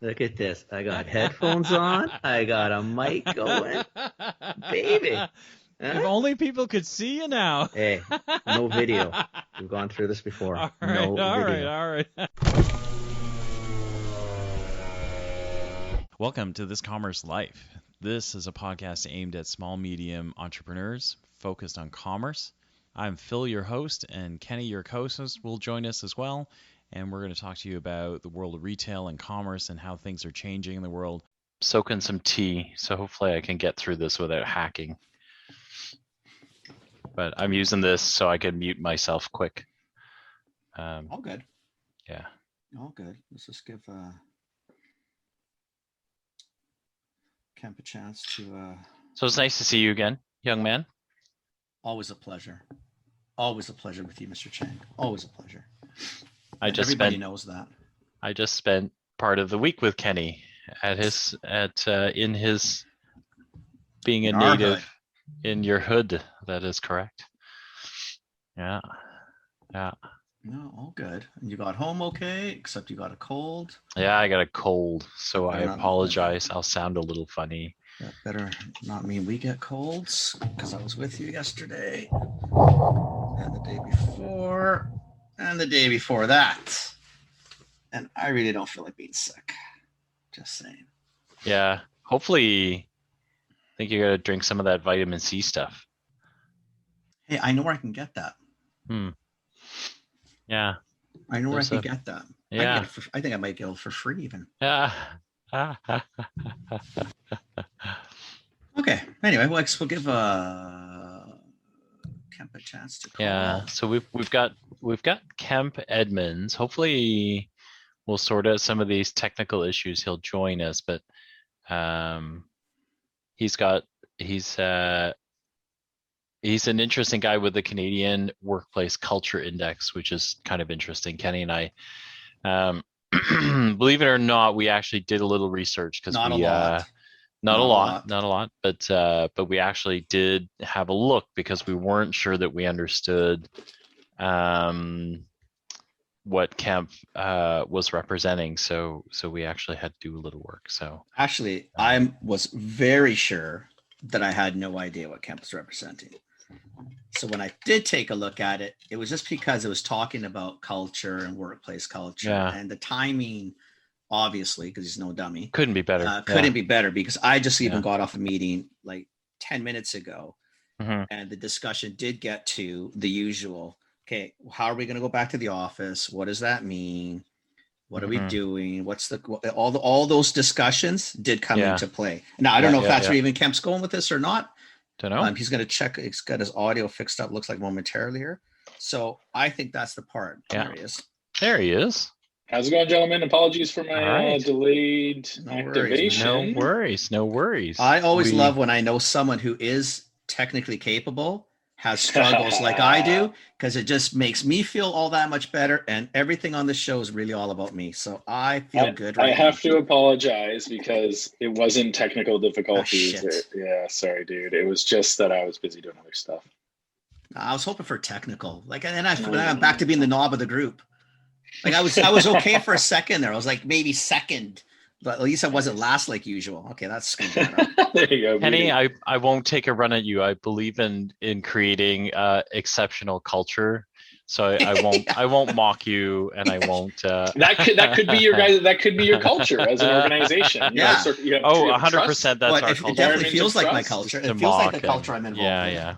Look at this. I got headphones on. I got a mic going. Baby. If Huh? only people could see you now. Hey, no video. We've gone through this before. All right, No all right, video. all right. Welcome to This Commerce Life. This is a podcast aimed at small, medium entrepreneurs focused on commerce. I'm Phil, your host, and Kenny, your co-host, will join us as well. And we're going to talk to you about the world of retail and commerce and how things are changing in the world. Soaking some tea, so hopefully I can get through this without hacking. But I'm using this so I can mute myself quick. All good. Yeah. All good. Let's just give Kemp a chance to. So it's nice to see you again, young man. Always a pleasure. Always a pleasure with you, Mr. Chang. Always a pleasure. Everybody knows that. I just spent part of the week with Kenny in his being a In our native hood. in your hood. That is correct. Yeah. Yeah. No, all good. And you got home okay, except you got a cold. Yeah, I got a cold, so I Better not- apologize. I'll sound a little funny. That better not mean we get colds, because I was with you yesterday, and the day before, and the day before that. And I really don't feel like being sick. Just saying. Yeah. Hopefully, I think you got to drink some of that vitamin C stuff. Hey, I know where I can get that. Yeah. I know where There's I a- can get that. Yeah. I think I might get it for free even. Yeah. Okay. Anyway, we'll give Kemp a chance to call. Yeah. So we've got Kemp Edmonds. Hopefully, we'll sort out some of these technical issues. He'll join us, but he's an interesting guy with the Canadian Workplace Culture Index, which is kind of interesting. Kenny and I, believe it or not, we actually did a little research because Not a lot. but we actually did have a look because we weren't sure that we understood what Kemp was representing. So we actually had to do a little work. So Actually, I was very sure that I had no idea what Kemp was representing. So when I did take a look at it, it was just because it was talking about culture and workplace culture, Yeah. and the timing, obviously, because he's no dummy, couldn't be better. couldn't be better, because I just even Yeah. got off a meeting like 10 minutes ago, Mhm. and the discussion did get to the usual. Okay, how are we going to go back to the office? What does that mean? What are we Mhm. doing? What's all those discussions did come Yeah. into play. Now I don't Yeah, know if yeah, that's yeah. where even Kemp's going with this or not. Don't know. He's going to check. He's got his audio fixed up. Looks like momentarily here. So I think that's the part. Yeah. There he is. There he is. How's it going, gentlemen? Apologies for All my right. delayed No worries, activation. No worries. No worries. I always We- love when I know someone who is technically capable has struggles like I do, because it just makes me feel all that much better. And everything on this show is really all about me. So I feel good. I Right have to apologize because it wasn't technical difficulties. shit. Yeah, sorry, dude. It was just that I was busy doing other stuff. I was hoping for technical, and I'm back to being the knob of the group. Like I was okay for a second there. I was like maybe second, but at least I wasn't last like usual. Okay, that's screwed that up. There you go. Kenny, Beauty. I won't take a run at you. I believe in creating exceptional culture. So I won't mock you, and I won't. that could be your guys. That could be your culture as an organization. You Yeah. have you have Oh, you have 100%. trust. That's But our it culture. definitely feels like my Trust culture. To It feels like the mock culture and- I'm involved in. Yeah.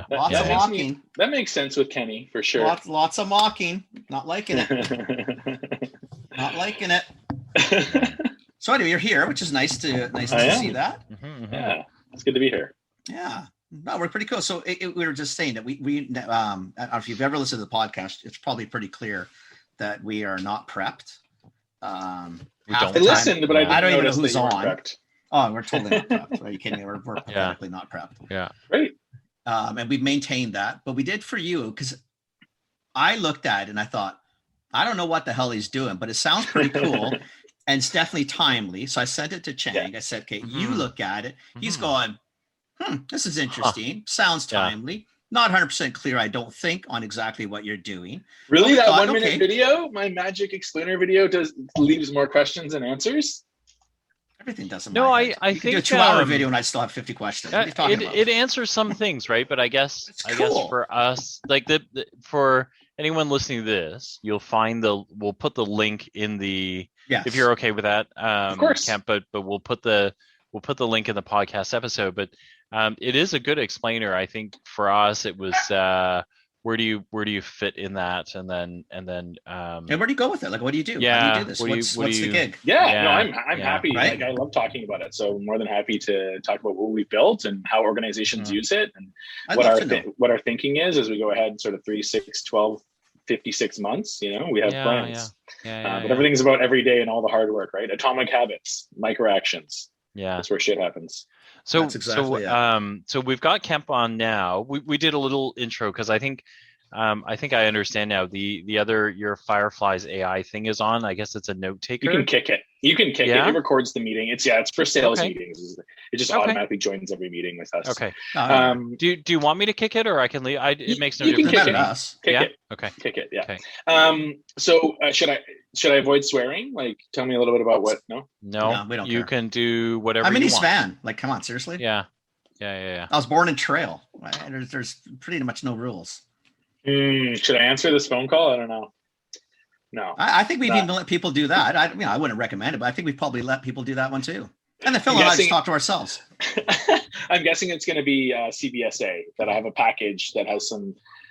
That- Lots that of makes mocking. That makes sense with Kenny for sure. Lots of mocking. Not liking it. Not liking it. So anyway, you're here, which is nice to I see am. that. Mhm, mhm. Yeah, it's good to be here. Yeah. No, we're pretty cool. So we were just saying that we I don't know if you've ever listened to the podcast, it's probably pretty clear that we are not prepped. We Half don't. the I listened, but I Yeah. didn't I don't even know notice that who's you weren't on. prepped. Oh, we're totally not prepped. Are you kidding me? We're Yeah. pathetically not prepped. Yeah. Great. And we've maintained that, but we did for you, because I looked at it and I thought, I don't know what the hell he's doing, but it sounds pretty cool. And it's definitely timely. So I sent it to Chang. I said, okay, you Mhm. look at it. He's Mhm. going, this is interesting. Sounds Yeah. timely. not 100% clear, I don't think, on exactly what you're doing. Really, we that thought, 1 minute okay. video, my magic explainer video, leaves more questions than answers? Everything doesn't. No, I you can do a think 2-hour video and I'd still have 50 questions. What are you talking about? it answers some things, right? But I guess It's I guess cool. for us, like for anyone listening to this, you'll find we'll put the link in the Yes. if you're okay with that. Of course. Kemp, but we'll put the link in the podcast episode. But it is a good explainer. I think for us, it was where do you fit in that, and then and where do you go with it? Like, what do you do? Yeah, how do you do this? What's the gig? Yeah, no, Yeah, I'm happy. Right? Like, I love talking about it. So I'm more than happy to talk about what we've built and how organizations use it, and I'd what love our to know. what our thinking is as we go ahead, sort of 3, 6, 12, 56 months. You know, we have plans. But everything's about every day and all the hard work, right? Atomic habits, micro actions. Yeah. That's where shit happens. So That's exactly it. So we've got Kemp on now. We did a little intro because I think I understand now. The other your Fireflies AI thing is on. I guess it's a note taker. You can kick it. It. It records the meeting. It's for sales meetings. It just automatically joins every meeting with us. Okay. Do you want me to kick it, or I can leave? It makes no you difference. can kick it. Kick it. Okay. Kick it. Yeah. Okay. So should I avoid swearing? Like, tell me a little bit about what? No, we don't You care. can do whatever. I'm an you East want. Van. Like, come on, seriously. Yeah. I was born in Trail. There's pretty much no rules. Should I answer this phone call? I don't know. No. I think we've even let people do that. I wouldn't recommend it, but I think we've probably let people do that one too. And then Phil and I just talk to ourselves. I'm guessing it's going to be CBSA, that I have a package that has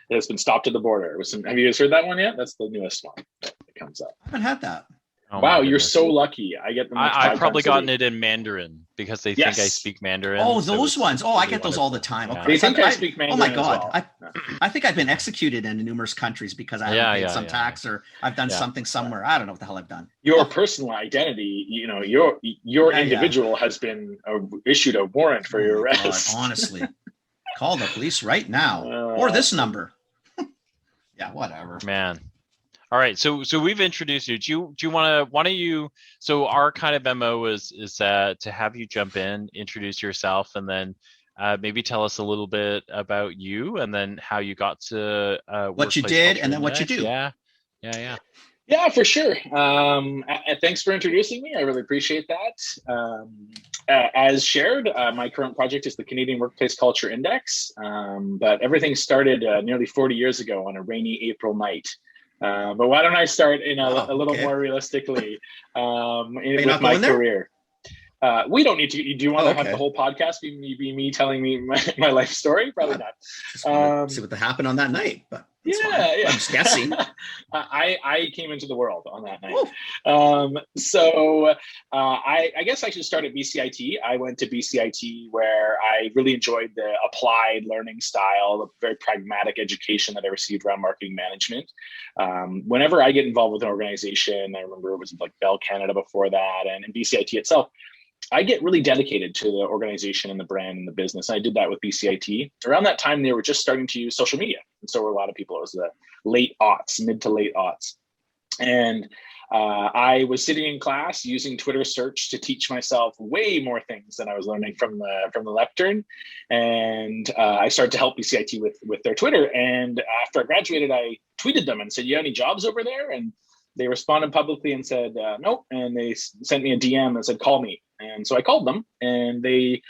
that's been stopped at the border. Have you guys heard that one yet? That's the newest one that comes up. I haven't had that. Oh, wow, you're so lucky. I get them. I've probably gotten it in Mandarin because they think I speak Mandarin. Oh, those ones. Oh, I get those all the time. Yeah. Okay. They think I speak Mandarin. Oh my God. As well. I think I've been executed in numerous countries because I haven't paid some tax or I've done something somewhere. I don't know what the hell I've done. Your personal identity, your individual has been issued a warrant for your arrest. God, honestly, call the police right now or this number. Yeah, whatever. Man. All right, so we've introduced you. Do you want to? So our kind of MO is to have you jump in, introduce yourself, and then maybe tell us a little bit about you, and then how you got to what you did, and then what you do. Yeah, for sure. Thanks for introducing me. I really appreciate that. As shared, my current project is the Canadian Workplace Culture Index, but everything started nearly 40 years ago on a rainy April night. But why don't I start in a little more realistically with my career? We don't need to. Do you want to have the whole podcast be me telling me my life story? Probably not. See what happened on that night, but yeah. I'm just guessing. I came into the world on that night. So I guess I should start at BCIT. I went to BCIT where I really enjoyed the applied learning style, the very pragmatic education that I received around marketing management. Whenever I get involved with an organization, I remember it was like Bell Canada before that, and in BCIT itself, I get really dedicated to the organization and the brand and the business. And I did that with BCIT. Around that time, they were just starting to use social media. And so were a lot of people. It was the mid to late aughts. And I was sitting in class using Twitter search to teach myself way more things than I was learning from the lectern. And I started to help BCIT with their Twitter. And after I graduated, I tweeted them and said, "You have any jobs over there?" And they responded publicly and said, "Nope." And they sent me a DM and said, "Call me." And so I called them, and they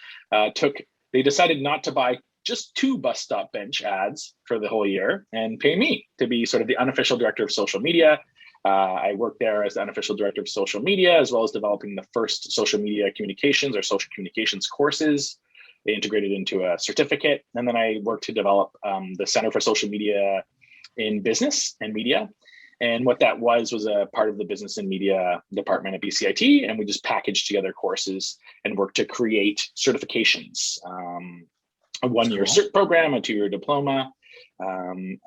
decided not to buy just 2 bus stop bench ads for the whole year and pay me to be sort of the unofficial director of social media. I worked there as the unofficial director of social media, as well as developing the first social media communications or social communications courses. They integrated into a certificate. And then I worked to develop the Center for Social Media in Business and Media. And what that was a part of the business and media department at BCIT. And we just packaged together courses and worked to create certifications, a 1-year cert program, a 2-year diploma. And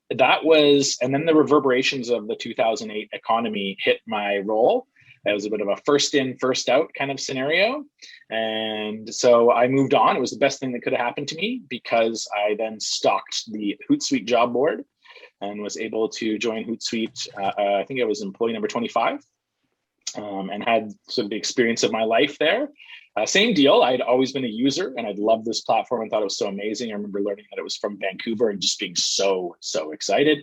then the reverberations of the 2008 economy hit my role. It was a bit of a first in, first out kind of scenario. And so I moved on. It was the best thing that could have happened to me because I then stalked the Hootsuite job board and was able to join Hootsuite. I think I was employee number 25. and had sort of the experience of my life there. Same deal. I'd always been a user and I'd loved this platform and thought it was so amazing. I remember learning that it was from Vancouver and just being so excited.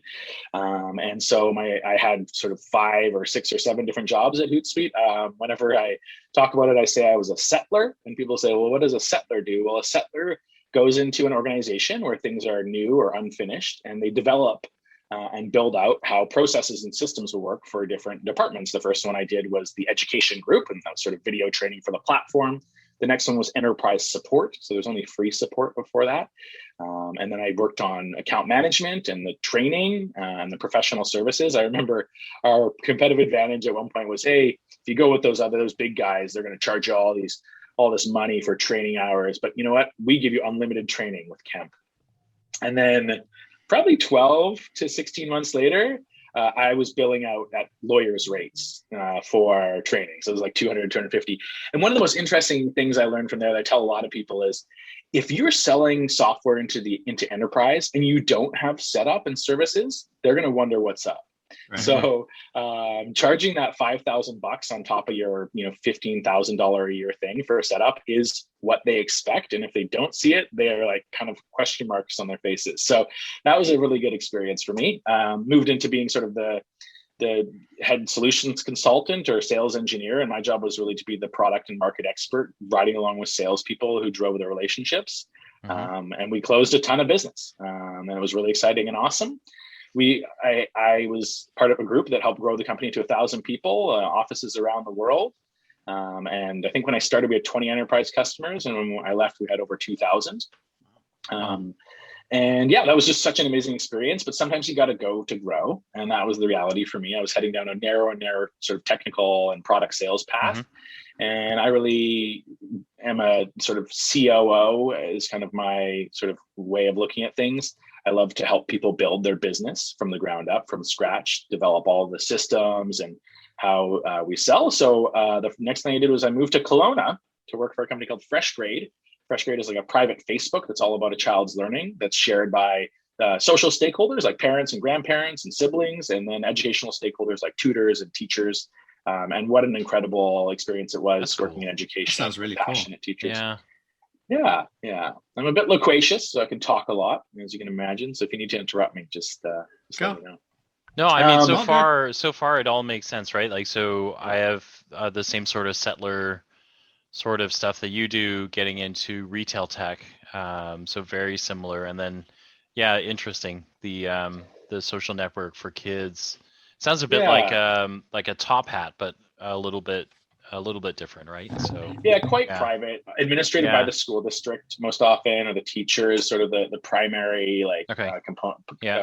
And so I had sort of 5 or 6 or 7 different jobs at Hootsuite. Whenever I talk about it, I say I was a settler, and people say, well, what does a settler do? Well, a settler goes into an organization where things are new or unfinished, and they develop and build out how processes and systems will work for different departments. The first one I did was the education group, and that was sort of video training for the platform. The next one was enterprise support. So there's only free support before that. And then I worked on account management and the training and the professional services. I remember our competitive advantage at one point was, hey, if you go with those big guys, they're going to charge you all this money for training hours. But you know what? We give you unlimited training with Kemp. And then probably 12 to 16 months later, I was billing out at lawyers' rates for training. So it was like 200, 250. And one of the most interesting things I learned from there that I tell a lot of people is, if you're selling software into enterprise and you don't have setup and services, they're going to wonder what's up. Right. So charging that $5,000 on top of your $15,000 a year thing for a setup is what they expect, and if they don't see it, they're like kind of question marks on their faces. So that was a really good experience for me. Moved into being sort of the head solutions consultant or sales engineer, and my job was really to be the product and market expert, riding along with salespeople who drove the relationships. And we closed a ton of business, and it was really exciting and awesome. I was part of a group that helped grow the company to 1,000 people, offices around the world. And I think when I started, we had 20 enterprise customers, and when I left, we had over 2,000. And yeah, that was just such an amazing experience, but sometimes you got to go to grow. And that was the reality for me. I was heading down a narrow sort of technical and product sales path. And I really am a sort of COO is kind of my sort of way of looking at things. I love to help people build their business from the ground up, from scratch, develop all the systems and how we sell. So the next thing I did was I moved to Kelowna to work for a company called FreshGrade. FreshGrade is like a private Facebook that's all about a child's learning, that's shared by social stakeholders like parents and grandparents and siblings, and then educational stakeholders like tutors and teachers. And what an incredible experience it was working in education. Sounds really passionate cool. Teachers. Yeah. I'm a bit loquacious, so I can talk a lot, as you can imagine. So if you need to interrupt me, just let me know. No, I mean, so far it all makes sense, right? Like, so I have the same sort of settler sort of stuff that you do, getting into retail tech. So very similar. And then, yeah, interesting. The social network for kids sounds a bit like a Top Hat, but a little bit different, right? So quite private, administrated by the school district most often, or the teacher is sort of the primary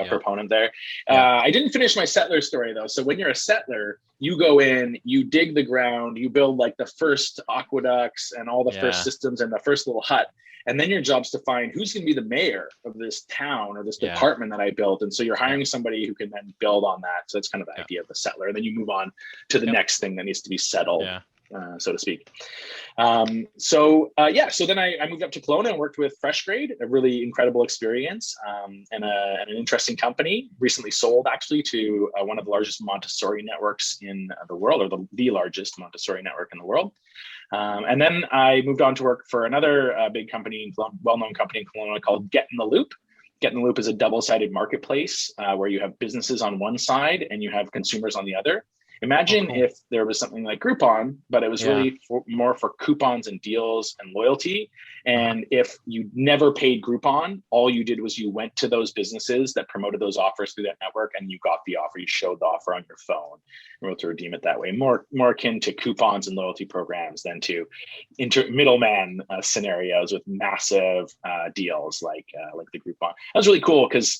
proponent there. I didn't finish my settler story though. So when you're a settler, you go in, you dig the ground, you build like the first aqueducts and all the first systems and the first little hut. And then your job's to find who's going to be the mayor of this town or this department that I built. And so you're hiring somebody who can then build on that. So that's kind of the idea of the settler. And then you move on to the next thing that needs to be settled, so to speak. So then I moved up to Kelowna and worked with FreshGrade, a really incredible experience, and an interesting company, recently sold actually to one of the largest Montessori networks in the world, or the largest Montessori network in the world. And then I moved on to work for another big company, well-known company in Kelowna called Get in the Loop. Get in the Loop is a double-sided marketplace where you have businesses on one side and you have consumers on the other. Imagine if there was something like Groupon, but it was really more for coupons and deals and loyalty. And if you never paid Groupon, all you did was you went to those businesses that promoted those offers through that network, and you got the offer. You showed the offer on your phone and able to redeem it that way. More akin to coupons and loyalty programs than to middleman scenarios with massive deals like the Groupon. That was really cool because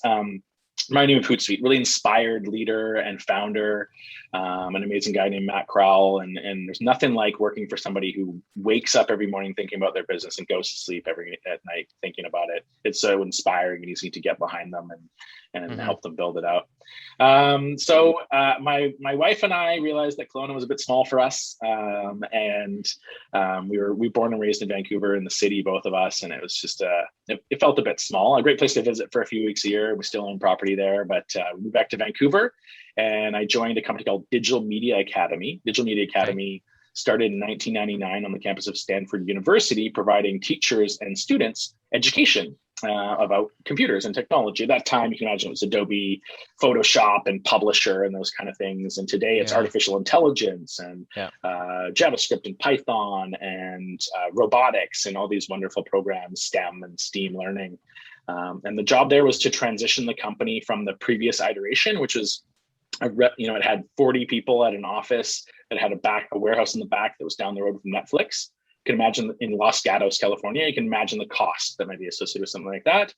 my name of Hootsuite, really inspired leader and founder, an amazing guy named Matt Crowell. And there's nothing like working for somebody who wakes up every morning thinking about their business and goes to sleep at night thinking about it. It's so inspiring and easy to get behind them and help them build it out. So my wife and I realized that Kelowna was a bit small for us. We were born and raised in Vancouver in the city, both of us. And it was just, it felt a bit small, a great place to visit for a few weeks a year. We still own property there, but we moved back to Vancouver and I joined a company called Digital Media Academy. Digital Media Academy started in 1999 on the campus of Stanford University, providing teachers and students education about computers and technology. At that time, you can imagine it was Adobe, Photoshop, and Publisher, and those kind of things. And today, it's artificial intelligence and JavaScript and Python and robotics and all these wonderful programs, STEM and STEAM learning. And the job there was to transition the company from the previous iteration, which was it had 40 people at an office that had a warehouse in the back that was down the road from Netflix. You can imagine in Los Gatos, California, you can imagine the cost that might be associated with something like that.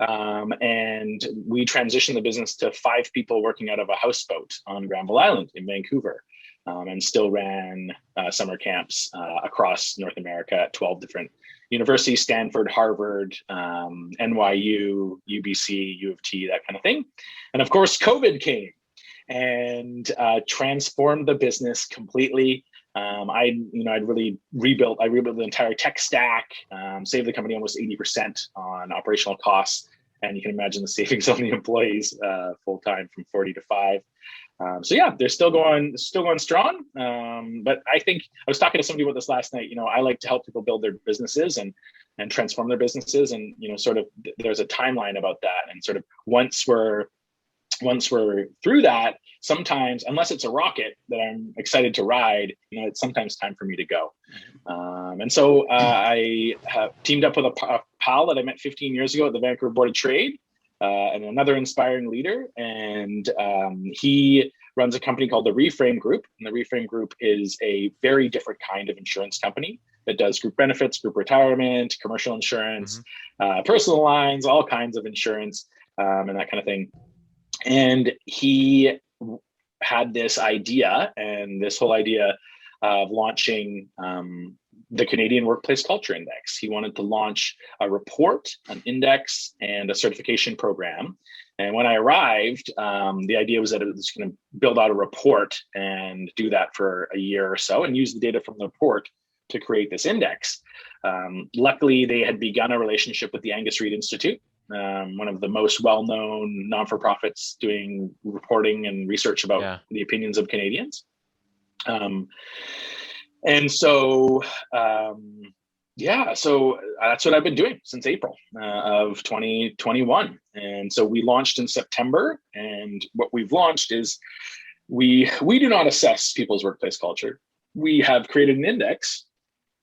And we transitioned the business to 5 people working out of a houseboat on Granville Island in Vancouver, and still ran summer camps across North America at 12 different universities: Stanford, Harvard, NYU, UBC, U of T, that kind of thing. And of course, COVID came and transformed the business completely. I'd really rebuilt the entire tech stack, saved the company almost 80% on operational costs. And you can imagine the savings on the employees full-time from 40 to 5. So yeah, they're still going strong. But I think I was talking to somebody about this last night. I like to help people build their businesses and transform their businesses. And, sort of there's a timeline about that. And sort of once we're through that, sometimes, unless it's a rocket that I'm excited to ride, it's sometimes time for me to go. And so I have teamed up with a pal that I met 15 years ago at the Vancouver Board of Trade, and another inspiring leader. And he runs a company called the Reframe Group. And the Reframe Group is a very different kind of insurance company that does group benefits, group retirement, commercial insurance, personal lines, all kinds of insurance, and that kind of thing. And he had this idea, and this whole idea of launching the Canadian Workplace Culture Index. He wanted to launch a report, an index, and a certification program. And when I arrived, the idea was that it was going to build out a report and do that for a year or so and use the data from the report to create this index. Luckily, they had begun a relationship with the Angus Reid Institute, one of the most well-known non-for-profits doing reporting and research about the opinions of Canadians. And so, so that's what I've been doing since April of 2021. And so we launched in September, and what we've launched is we do not assess people's workplace culture. We have created an index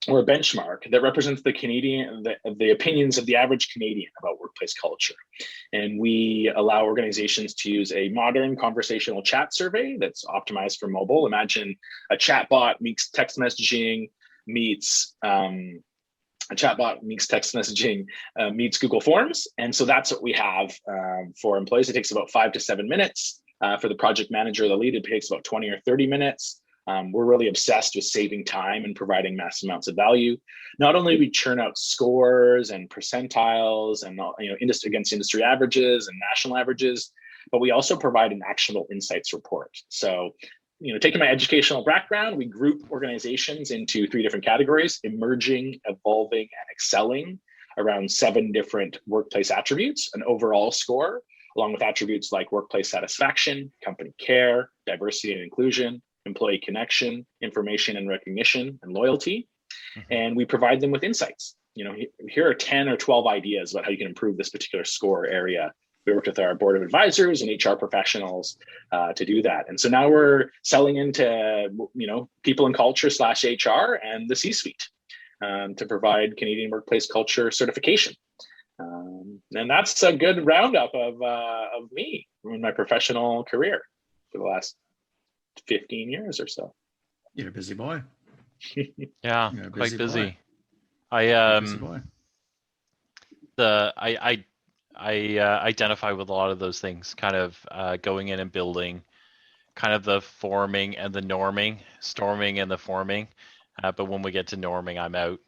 or a benchmark that represents the opinions of the average Canadian about workplace culture. And we allow organizations to use a modern conversational chat survey that's optimized for mobile. Imagine a chatbot meets text messaging, meets meets Google Forms. And so that's what we have for employees. It takes about 5 to 7 minutes. For the project manager or the lead, it takes about 20 or 30 minutes. We're really obsessed with saving time and providing massive amounts of value. Not only do we churn out scores and percentiles and against industry averages and national averages, but we also provide an actionable insights report. So, taking my educational background, we group organizations into 3 different categories: emerging, evolving, and excelling, around 7 different workplace attributes, an overall score, along with attributes like workplace satisfaction, company care, diversity and inclusion, employee connection, information and recognition, and loyalty. And we provide them with insights. Here are 10 or 12 ideas about how you can improve this particular score area. We worked with our board of advisors and HR professionals to do that. And so now we're selling into, people in culture / HR and the C-suite to provide Canadian workplace culture certification. And that's a good roundup of me in my professional career for the last 15 years or so. You're a busy boy. Yeah, quite busy. I identify with a lot of those things, kind of going in and building, kind of the forming and the norming, storming and the forming. But when we get to norming, I'm out.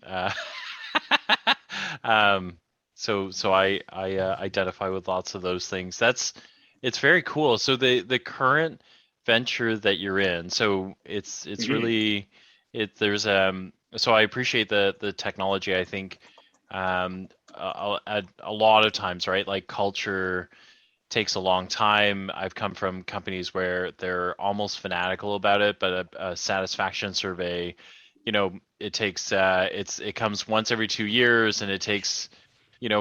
So I identify with lots of those things. It's very cool. So the current venture that you're in, so it's really there's so I appreciate the technology. I think a lot of times, right, like culture takes a long time. I've come from companies where they're almost fanatical about it, but a satisfaction survey, it takes it comes once every 2 years, and it takes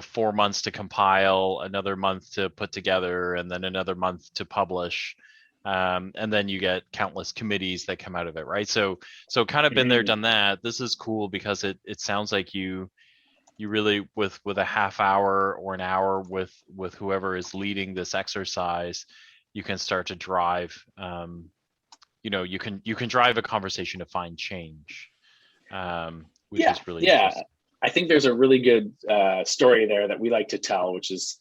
4 months to compile, another month to put together, and then another month to publish. And then you get countless committees that come out of it, right? So kind of been there, done that. This is cool because it sounds like you really, with a half hour or an hour with whoever is leading this exercise, you can start to drive you can drive a conversation to find change, which is really interesting. I think there's a really good story there that we like to tell, which is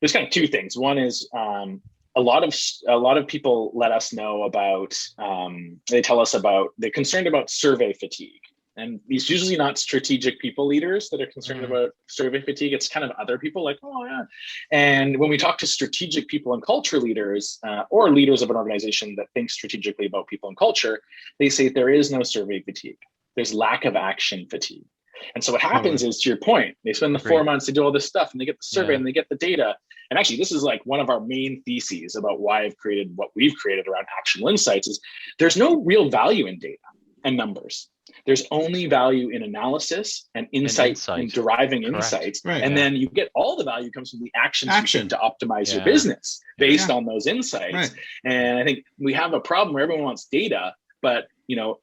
there's kind of two things. One is a lot of people let us know about they tell us about they're concerned about survey fatigue. And it's usually not strategic people leaders that are concerned about survey fatigue. It's kind of other people like, oh yeah. And when we talk to strategic people and culture leaders or leaders of an organization that thinks strategically about people and culture, they say there is no survey fatigue. There's lack of action fatigue. And so what happens is, to your point, they spend the 4 months to do all this stuff, and they get the survey and they get the data. And actually, this is like one of our main theses about why I've created what we've created around actionable insights is there's no real value in data and numbers. There's only value in analysis and insight. In deriving insights. Right, and then you get all the value comes from the actions you take to optimize your business based on those insights. Right. And I think we have a problem where everyone wants data, but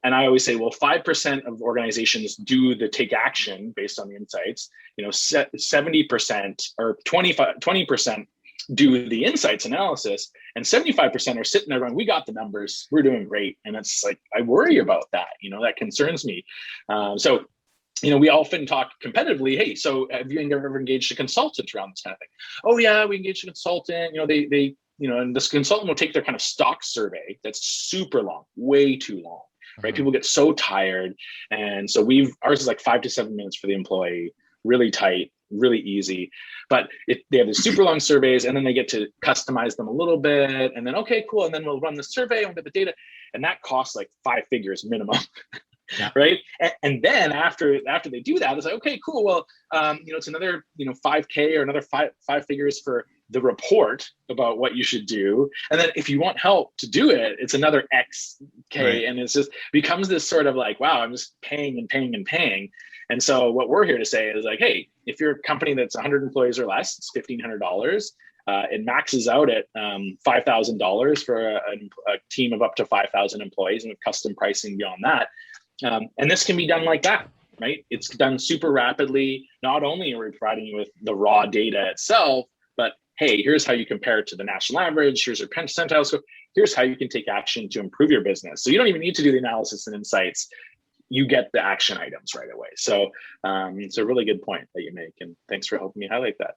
and I always say, well, 5% of organizations do the take action based on the insights. 70% or 20% do the insights analysis, and 75% are sitting there going, we got the numbers, we're doing great. And it's like, I worry about that, that concerns me. So we often talk competitively, hey, so have you ever engaged a consultant around this kind of thing? Oh yeah, we engaged a consultant, they and this consultant will take their kind of stock survey that's super long, way too long, right? People get so tired. And so ours is like 5 to 7 minutes for the employee, really tight, really easy. But they have these super long surveys, and then they get to customize them a little bit. And then, okay, cool. And then we'll run the survey and we'll get the data. And that costs like 5 figures minimum. Yeah. Right. And then after they do that, it's like, okay, cool. Well, it's another, 5K or another five figures for the report about what you should do. And then if you want help to do it, it's another X K. Right. And it's just becomes this sort of like, wow, I'm just paying and paying and paying. And so what we're here to say is like, hey, if you're a company that's 100 employees or less, it's $1,500. It maxes out at $5,000 for a team of up to 5,000 employees, and with custom pricing beyond that. And this can be done like that, right? It's done super rapidly. Not only are we providing you with the raw data itself, but hey, here's how you compare it to the national average. Here's your percentile score. Here's how you can take action to improve your business. So you don't even need to do the analysis and insights. You get the action items right away. So it's a really good point that you make. And thanks for helping me highlight that.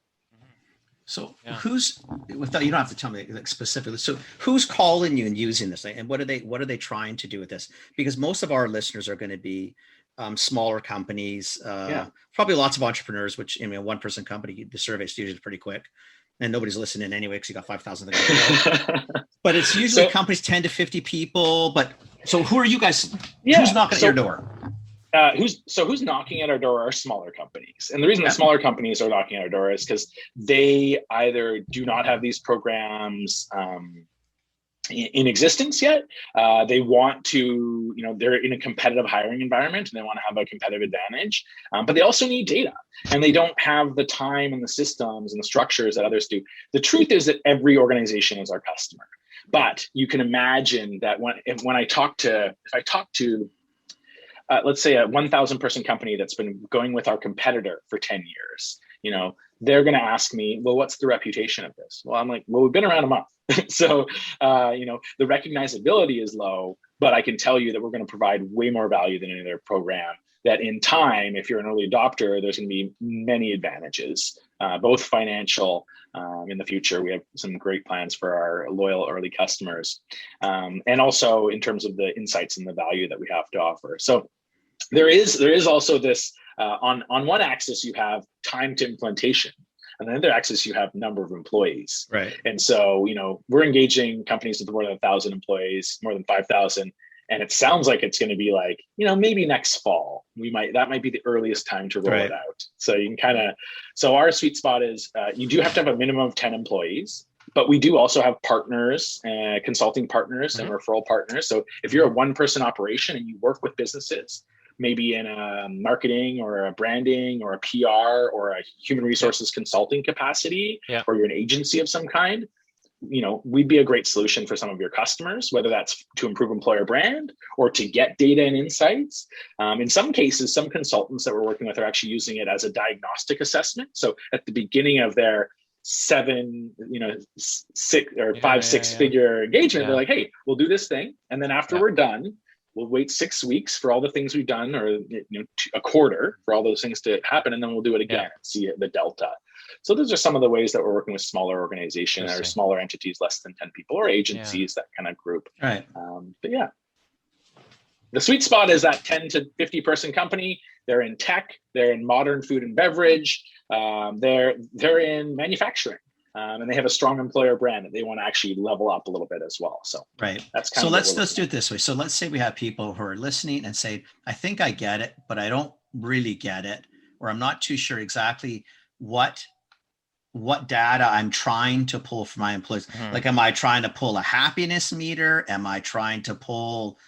So who's, without, you don't have to tell me like specifically. So who's calling you and using this, and what are they trying to do with this? Because most of our listeners are going to be smaller companies, probably lots of entrepreneurs, which in a one-person company, the survey's usually pretty quick, and nobody's listening anyway because you got 5,000. But it's usually companies 10 to 50 people. But so who are you guys? Who's knocking at your door? Who's knocking at our door are smaller companies. And the reason the smaller companies are knocking at our door is because they either do not have these programs in existence yet. They want to, they're in a competitive hiring environment and they want to have a competitive advantage, but they also need data, and they don't have the time and the systems and the structures that others do. The truth is that every organization is our customer, but you can imagine that if I talk to let's say a 1,000 person company that's been going with our competitor for 10 years, they're going to ask me, well, what's the reputation of this? Well, I'm like, well, we've been around a month. So, the recognizability is low, but I can tell you that we're going to provide way more value than any other program, that in time, if you're an early adopter, there's going to be many advantages, both financial. In the future, we have some great plans for our loyal early customers, and also in terms of the insights and the value that we have to offer. So there is also this on one axis you have time to implementation, and the other axis you have number of employees. Right. And so we're engaging companies with more than 1,000 employees, more than 5,000. And it sounds like it's going to be like, maybe next fall, that might be the earliest time to roll it out. So you can so our sweet spot is you do have to have a minimum of 10 employees. But we do also have partners, consulting partners and referral partners. So if you're a one-person operation and you work with businesses, maybe in a marketing or a branding or a PR or a human resources consulting capacity, or you're an agency of some kind, we'd be a great solution for some of your customers, whether that's to improve employer brand or to get data and insights. In some cases, some consultants that we're working with are actually using it as a diagnostic assessment. So at the beginning of their 6 figure engagement, they're like, hey, we'll do this thing. And then after we're done, we'll wait 6 weeks for all the things we've done, or a quarter for all those things to happen. And then we'll do it again and see the delta. So those are some of the ways that we're working with smaller organizations or smaller entities, less than 10 people, or agencies, that kind of group. Right. But yeah, the sweet spot is that 10 to 50 person company. They're in tech, they're in modern food and beverage, they're in manufacturing, and they have a strong employer brand that they want to actually level up a little bit as well. So that's kind of let's do it this way. So let's say we have people who are listening and say, I think I get it, but I don't really get it, or I'm not too sure exactly what data I'm trying to pull from my employees. Like, am I trying to pull a happiness meter? Am I trying to pull,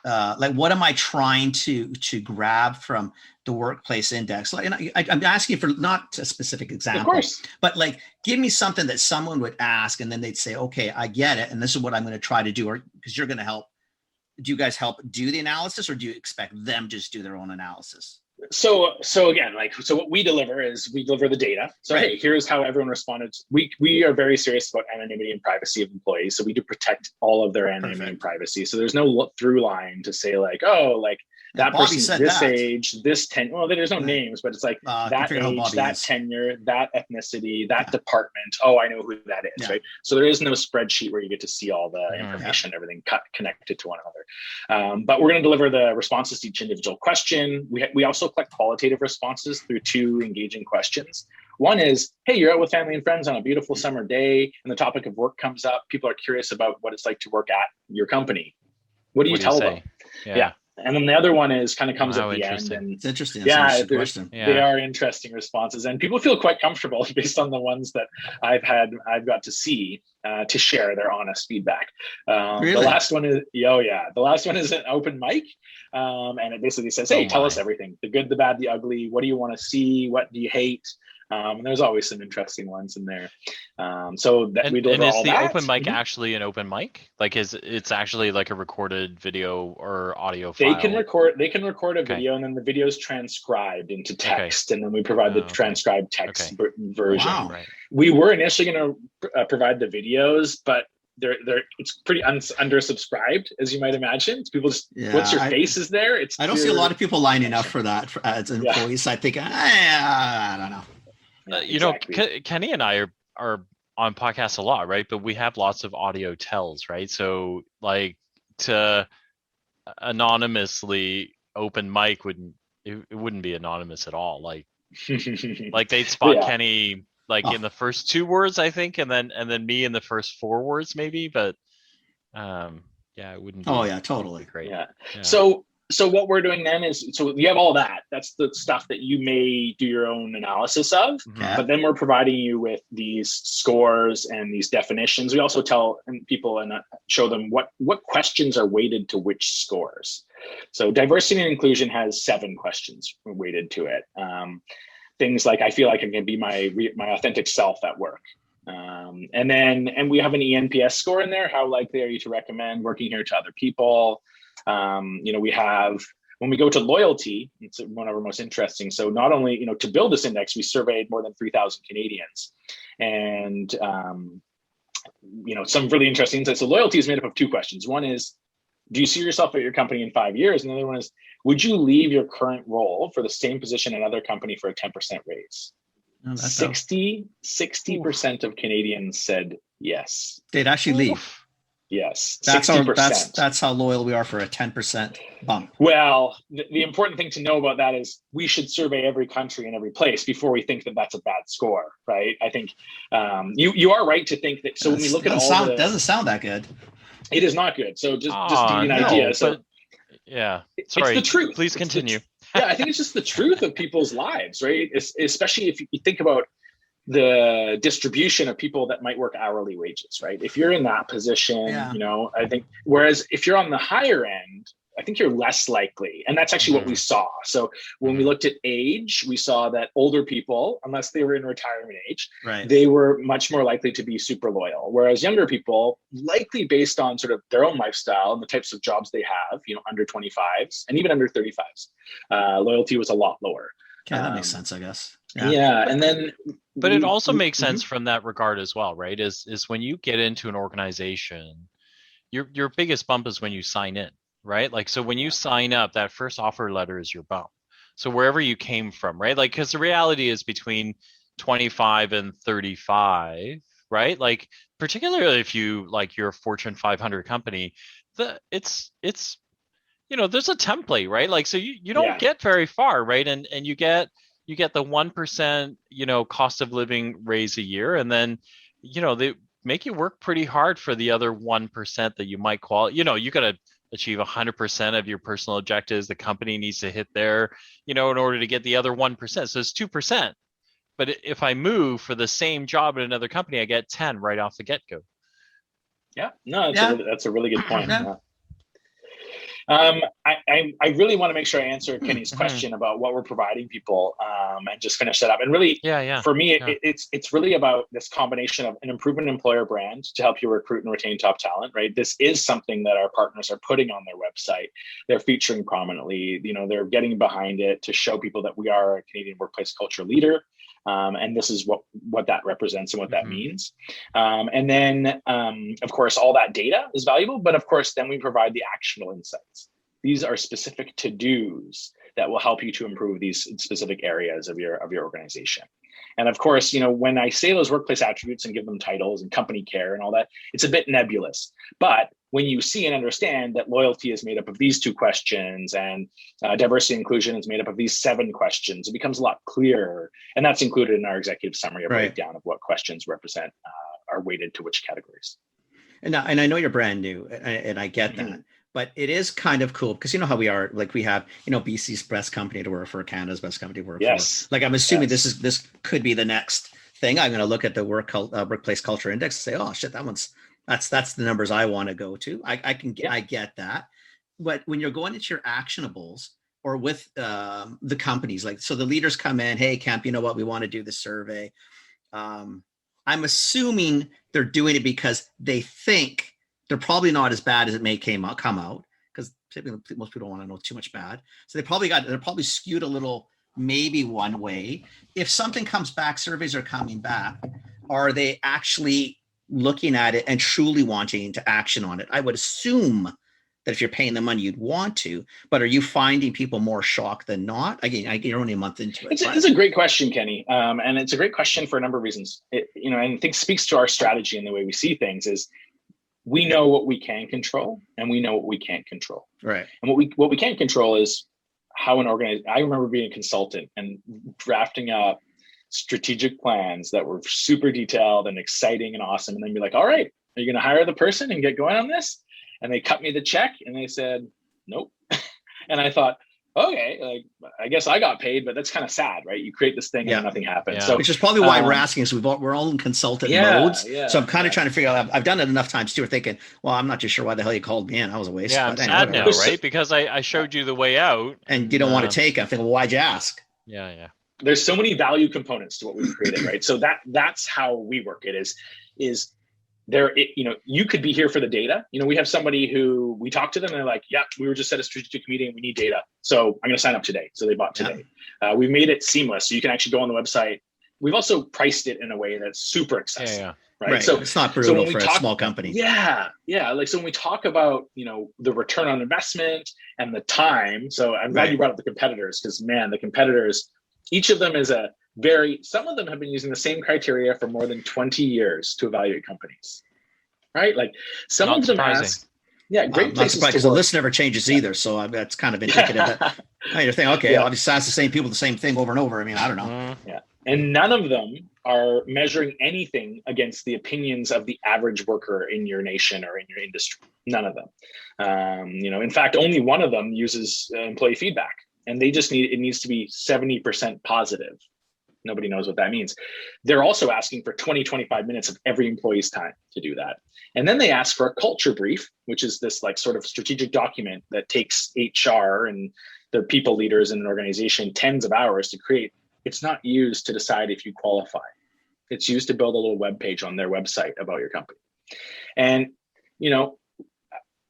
what am I trying to grab from the workplace index? And I'm asking for not a specific example, of course, but like, give me something that someone would ask and then they'd say, okay, I get it. And this is what I'm going to try to do. Or because you're going to help, do you guys help do the analysis, or do you expect them to just do their own analysis? So again, what we deliver is we deliver the data. So hey, here's how everyone responded. We are very serious about anonymity and privacy of employees. So we do protect all of their anonymity and privacy. So there's no through line to say that person's this age, this tenure. Well, there's no names, but it's like that age, that tenure, that ethnicity, that department. Oh, I know who that is, right? So there is no spreadsheet where you get to see all the information, everything connected to one another. But we're going to deliver the responses to each individual question. We also collect qualitative responses through 2 engaging questions. One is, hey, you're out with family and friends on a beautiful summer day, and the topic of work comes up. People are curious about what it's like to work at your company. What do you tell them? Yeah. And then the other one is kind of comes at the end. And it's interesting. That's they are interesting responses, and people feel quite comfortable based on the ones that I've got to see to share their honest feedback. Really? The last one is, the last one is an open mic. And it basically says, hey, tell us everything, the good, the bad, the ugly. What do you want to see? What do you hate? And there's always some interesting ones in there. We deliver all that. And is the open mic actually an open mic? Like, it's actually like a recorded video or audio file? They can record a video, and then the video is transcribed into text, and then we provide the transcribed text version. Wow. Right. We were initially going to provide the videos, but it's pretty undersubscribed, as you might imagine. People just, what's your face is there? I don't see a lot of people lining up for that as employees. I think, I don't know. Exactly. Kenny and I are on podcasts a lot, right? But we have lots of audio tells, right? So like, to anonymously open mic it wouldn't be anonymous at all. Like they'd spot Kenny in the first 2 words, I think, and then me in the first 4 words maybe, but it wouldn't be totally great. So what we're doing then is, so you have all that. That's the stuff that you may do your own analysis of, but then we're providing you with these scores and these definitions. We also tell people and show them what questions are weighted to which scores. So diversity and inclusion has 7 questions weighted to it. Things like, I feel like I can be my authentic self at work. And we have an ENPS score in there. How likely are you to recommend working here to other people? We have, when we go to loyalty, it's one of our most interesting. So not only, to build this index, we surveyed more than 3,000 Canadians, and, some really interesting insights. So loyalty is made up of 2 questions. One is, do you see yourself at your company in 5 years? And the other one is, would you leave your current role for the same position in another company for a 10% raise? 60% of Canadians said yes. They'd actually leave. Yes, 60%. That's how loyal we are for a 10% bump. Well, the important thing to know about that is we should survey every country and every place before we think that that's a bad score, right? I think you are right to think that. So when we look at doesn't sound that good. It is not good. So just to give you an idea. So sorry. It's the truth. Please continue. I think it's just the truth of people's lives, right? Especially if you think about the distribution of people that might work hourly wages, right? If you're in that position, Yeah. you know, I think, whereas if you're on the higher end, I think you're less likely. And that's actually what we saw. So when we looked at age, we saw that older people, unless they were in retirement age, Right. they were much more likely to be super loyal. Whereas younger people, likely based on sort of their own lifestyle and the types of jobs they have, you know, under 25s and even under 35s, loyalty was a lot lower. Okay, that makes sense, I guess. Yeah. And then, but it also makes sense from that regard as well, right? Is when you get into an organization, your biggest bump is when you sign in, right? Like, so when you sign up, that first offer letter is your bump. So wherever you came from, right? Like, because the reality is between 25 and 35, right? Like, particularly if you, like, you're a Fortune 500 company, it's you know, there's a template, right? Like, so you don't get very far, right? And you get the 1%, you know, cost of living raise a year, and then, you know, they make you work pretty hard for the other 1% that you might qualify. You know, you got to achieve 100% of your personal objectives. The company needs to hit there, you know, in order to get the other 1%. So it's 2%. But if I move for the same job at another company, I get 10 right off the get-go. Yeah, no, that's a really good point. Yeah. I really want to make sure I answer Kenny's question about what we're providing people, and just finish that up. And really, for me, it's really about this combination of an improvement employer brand to help you recruit and retain top talent, right? This is something that our partners are putting on their website. They're featuring prominently, you know, they're getting behind it to show people that we are a Canadian workplace culture leader. And this is what that represents and what that means. And then, of course, all that data is valuable, but of course, then we provide the actionable insights. These are specific to-dos that will help you to improve these specific areas of your organization. And of course, you know, when I say those workplace attributes and give them titles and company care and all that, it's a bit nebulous. But when you see and understand that loyalty is made up of these 2 questions and diversity and inclusion is made up of these 7 questions, it becomes a lot clearer. And that's included in our executive summary, a breakdown of what questions represent are weighted to which categories. And I know you're brand new, and I get that. But it is kind of cool because you know how we are, like we have, you know, BC's best company to work for, Canada's best company to work for. Like I'm assuming this could be the next thing. I'm going to look at the workplace culture index and say, oh shit, that's the numbers I want to go to. I get that. But when you're going into your actionables or with the companies, like, so the leaders come in, hey, Kemp, you know what, we want to do the survey. I'm assuming they're doing it because they think they're probably not as bad as it may come out, because most people don't want to know too much bad. So they're probably skewed a little, maybe one way. If something comes back, surveys are coming back, are they actually looking at it and truly wanting to action on it? I would assume that if you're paying the money, you'd want to, but are you finding people more shocked than not? Again, you're only a month into it. It's a great question, Kenny. And it's a great question for a number of reasons. You know, and I think speaks to our strategy and the way we see things is, we know what we can control and we know what we can't control. Right. And what we can't control is how an organization. I remember being a consultant and drafting up strategic plans that were super detailed and exciting and awesome. And then be like, all right, are you going to hire the person and get going on this? And they cut me the check and they said, nope. And I thought, okay, like, I guess I got paid, but that's kind of sad, right? You create this thing and nothing happens. Yeah. So, which is probably why we're asking, is we're all in consultant modes. Yeah, so I'm kind of trying to figure out, I've done it enough times too, thinking, well, I'm not too sure why the hell you called me in. I was a waste. Yeah, I'm sad now, right? Because I showed you the way out. And you don't want to take it. I'm thinking, well, why'd you ask? Yeah. There's so many value components to what we've created, right? So that's how we work. It is there, you know, you could be here for the data. You know, we have somebody who we talk to them and they're like, yeah, we were just at a strategic meeting. We need data. So I'm going to sign up today. So they bought today. Yeah. We've made it seamless. So you can actually go on the website. We've also priced it in a way that's super accessible. Yeah. Right. So it's not brutal for a small company. Yeah. Like, so when we talk about, you know, the return on investment and the time. So I'm glad you brought up the competitors, because man, the competitors, each of them is some of them have been using the same criteria for more than 20 years to evaluate companies, right? Like some of them ask, great places to work. Because the list never changes either. So that's kind of indicative that you're thinking, okay, obviously ask the same people the same thing over and over. I mean, I don't know. Yeah. And none of them are measuring anything against the opinions of the average worker in your nation or in your industry. None of them. You know, in fact, only one of them uses employee feedback, and it needs to be 70% positive Nobody knows what that means. They're also asking for 20, 25 minutes of every employee's time to do that. And then they ask for a culture brief, which is this like sort of strategic document that takes HR and the people leaders in an organization tens of hours to create. It's not used to decide if you qualify. It's used to build a little web page on their website about your company. And, you know,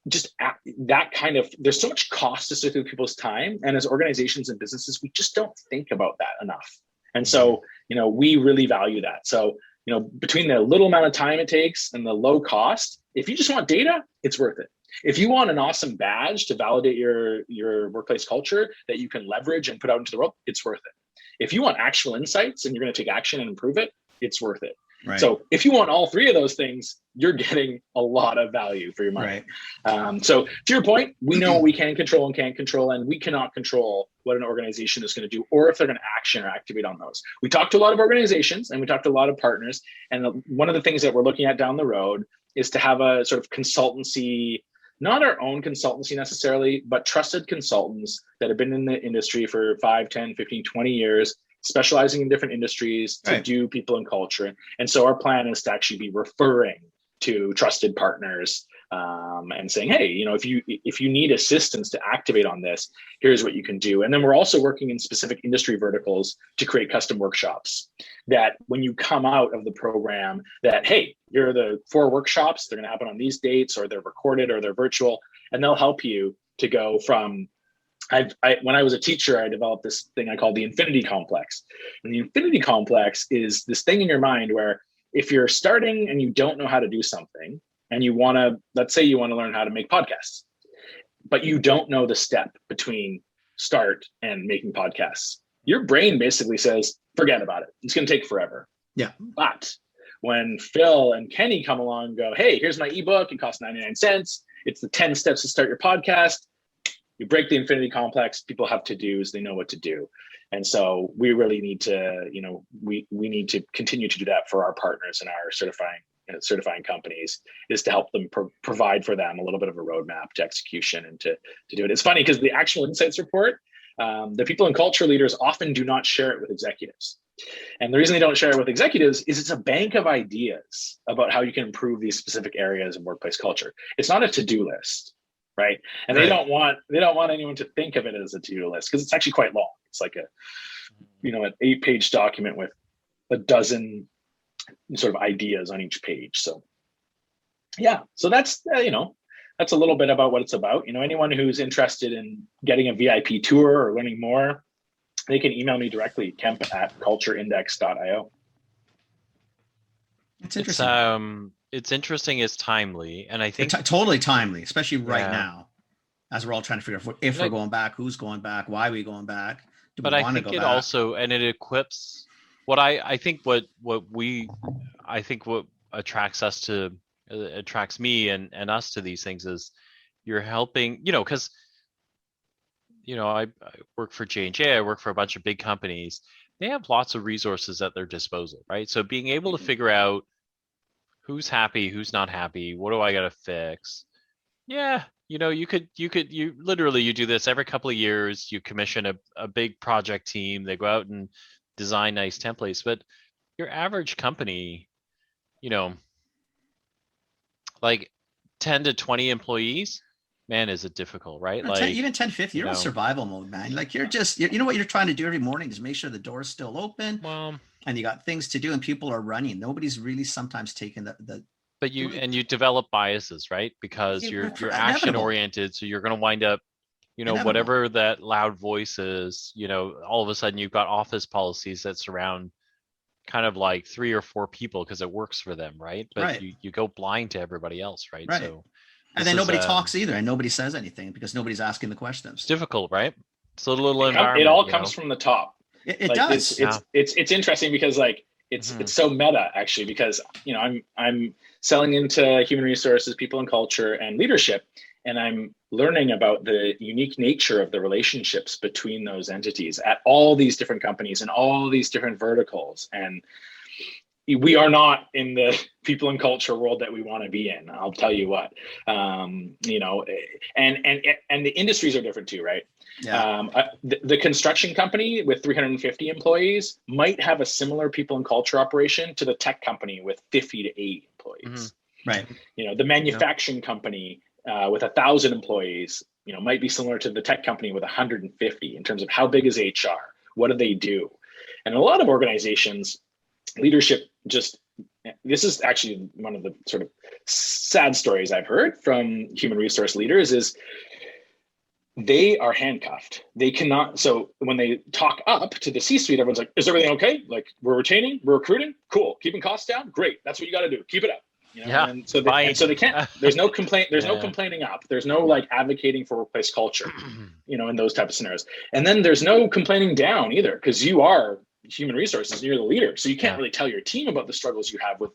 just that kind of, there's so much cost associated with people's time. And as organizations and businesses, we just don't think about that enough. And so, you know, we really value that. So, you know, between the little amount of time it takes and the low cost, if you just want data, it's worth it. If you want an awesome badge to validate your workplace culture that you can leverage and put out into the world, it's worth it. If you want actual insights and you're going to take action and improve it, it's worth it. Right. So if you want all three of those things, you're getting a lot of value for your money. Right. So to your point, we know what we can control and can't control, and we cannot control what an organization is going to do or if they're going to action or activate on those. We talked to a lot of organizations and we talked to a lot of partners. And one of the things that we're looking at down the road is to have a sort of consultancy, not our own consultancy necessarily, but trusted consultants that have been in the industry for 5, 10, 15, 20 years, specializing in different industries to do people and culture. And so our plan is to actually be referring to trusted partners and saying, hey, you know, if you need assistance to activate on this, here's what you can do. And then we're also working in specific industry verticals to create custom workshops that when you come out of the program that, hey, here are the 4 workshops, they're going to happen on these dates, or they're recorded or they're virtual, and they'll help you to go from when I was a teacher, I developed this thing I call the infinity complex. And the infinity complex is this thing in your mind where if you're starting and you don't know how to do something and you want to, let's say you want to learn how to make podcasts, but you don't know the step between start and making podcasts, your brain basically says, forget about it. It's going to take forever. Yeah. But when Phil and Kenny come along and go, hey, here's my ebook. It costs 99 cents. It's the 10 steps to start your podcast. You break the infinity complex, people have to-dos, they know what to do. And so we really need to, you know, we need to continue to do that for our partners and our certifying companies, is to help them provide for them a little bit of a roadmap to execution and to do it. It's funny because the actual insights report, the people and culture leaders often do not share it with executives. And the reason they don't share it with executives is it's a bank of ideas about how you can improve these specific areas of workplace culture. It's not a to-do list. Right. And they don't want anyone to think of it as a to-do list because it's actually quite long. It's like an 8-page document with a dozen sort of ideas on each page. So yeah, so that's that's a little bit about what it's about. You know, anyone who's interested in getting a VIP tour or learning more, they can email me directly, kemp@cultureindex.io. It's interesting. It's interesting. It's timely, and I think totally timely, especially right now, as we're all trying to figure out if we're going back, who's going back, why are we going back. But I think it also, and it equips what I think what attracts us to attracts me and us to these things is you're helping, you know, because you know I work for J&J, I work for a bunch of big companies. They have lots of resources at their disposal, right? So being able to figure out who's happy, who's not happy, what do I got to fix? Yeah, you know, you literally do this every couple of years. You commission a big project team. They go out and design nice templates. But your average company, you know, like 10 to 20 employees, man, is it difficult, right? Like even 10, 50, you're in survival mode, man. Like you know what you're trying to do every morning is make sure the door's still open. Well, and you got things to do and people are running. Nobody's really sometimes taking but you develop biases, right? Because you're action oriented. So you're going to wind up, you know, whatever that loud voice is, you know, all of a sudden you've got office policies that surround kind of like 3 or 4 people because it works for them, right? But you go blind to everybody else, right? So and then nobody talks either and nobody says anything because nobody's asking the questions. It's difficult, right? It's a little environment. It all comes from the top. It does. It's interesting because like it's so meta actually, because you know I'm selling into human resources, people and culture and leadership, and I'm learning about the unique nature of the relationships between those entities at all these different companies and all these different verticals. And we are not in the people and culture world that we want to be in. I'll tell you what, you know, and the industries are different too, right? Yeah. The construction company with 350 employees might have a similar people and culture operation to the tech company with 50 to 80 employees. Right. You know, the manufacturing company with 1,000 employees, you know, might be similar to the tech company with 150 in terms of how big is HR? What do they do? And a lot of organizations, leadership this is actually one of the sort of sad stories I've heard from human resource leaders is they are handcuffed. They cannot. So when they talk up to the C-suite, everyone's like, is everything okay? Like, we're retaining, we're recruiting, cool. Keeping costs down, great. That's what you got to do. Keep it up. You know? Yeah. And so they can't, there's no complaint. There's no complaining up. There's no like advocating for workplace culture, you know, in those type of scenarios. And then there's no complaining down either, because you are human resources and you're the leader. So you can't really tell your team about the struggles you have with,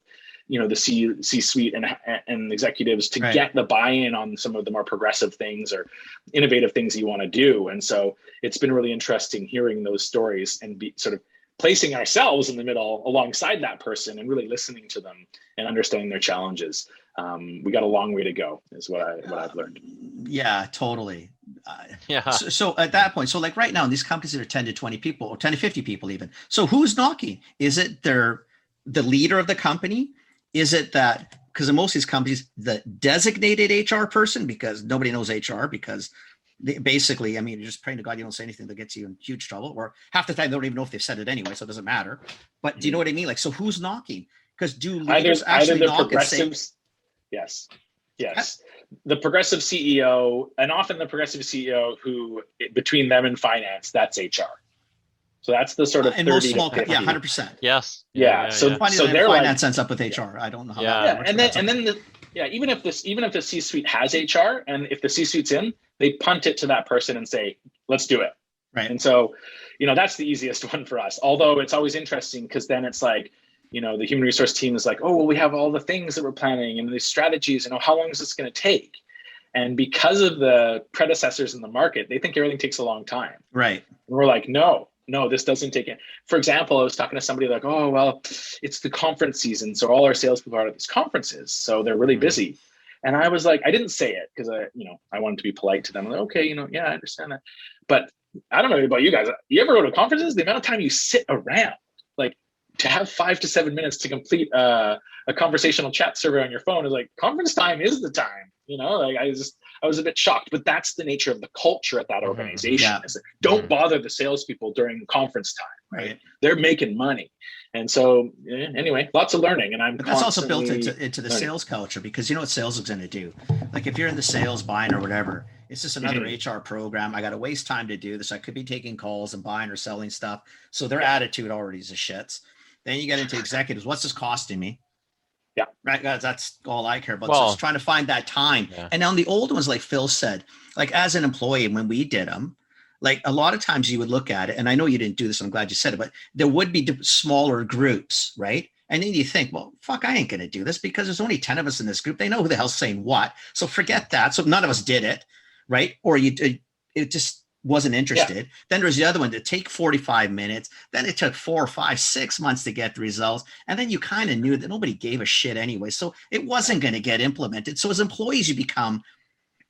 you know, the C-suite and executives to get the buy-in on some of the more progressive things or innovative things you want to do. And so it's been really interesting hearing those stories and be sort of placing ourselves in the middle alongside that person and really listening to them and understanding their challenges. We got a long way to go is what I've learned. Yeah, totally. Yeah. So at that point, so like right now, these companies are 10 to 20 people or 10 to 50 people even. So who's knocking? Is it the leader of the company? Is it that, because in most of these companies, the designated HR person, because nobody knows HR, because they basically, I mean, you're just praying to God you don't say anything that gets you in huge trouble, or half the time they don't even know if they've said it anyway, so it doesn't matter. But do you know what I mean? Like, so who's knocking? Because do leaders actually knock and say? Yes. The progressive CEO, and often the progressive CEO who, between them and finance, that's HR. So that's the sort of 30 most small, to 50. yeah, 100%. Yes. So their finance ends up with HR. I don't know how. Yeah. Even if the C-suite has HR, and if the C-suite's in, they punt it to that person and say, let's do it. Right. And so, you know, that's the easiest one for us. Although it's always interesting because then it's like, you know, the human resource team is like, oh, well, we have all the things that we're planning and these strategies, and how long is this going to take? And because of the predecessors in the market, they think everything takes a long time. Right. And we're like, no, this doesn't take it. For example, I was talking to somebody like, oh, well, it's the conference season. So all our salespeople are at these conferences. So they're really busy. And I was like, I didn't say it because I wanted to be polite to them. I'm like, okay, yeah, I understand that. But I don't know about you guys. You ever go to conferences? The amount of time you sit around, like to have 5 to 7 minutes to complete a conversational chat survey on your phone is like, conference time is the time. Like I was a bit shocked, but that's the nature of the culture at that organization. Is that don't bother the salespeople during conference time, right? They're making money. And so anyway, lots of learning. And that's also built into the sales culture, because you know what sales is going to do? Like if you're in the sales buying or whatever, it's just another HR program. I got to waste time to do this. I could be taking calls and buying or selling stuff. So their attitude already is a shits. Then you get into executives. What's this costing me? Yeah. Right, guys, that's all I care about. So it's trying to find that time. Yeah. And on the old ones, like Phil said, like as an employee, when we did them, like a lot of times you would look at it, and I know you didn't do this, I'm glad you said it, but there would be smaller groups, right? And then you think, well, fuck, I ain't going to do this because there's only 10 of us in this group. They know who the hell's saying what. So forget that. So none of us did it, right? Or it just wasn't interested. Yeah. Then there's the other one to take 45 minutes. Then it took 4, 5, 6 months to get the results. And then you kind of knew that nobody gave a shit anyway. So it wasn't going to get implemented. So as employees, you become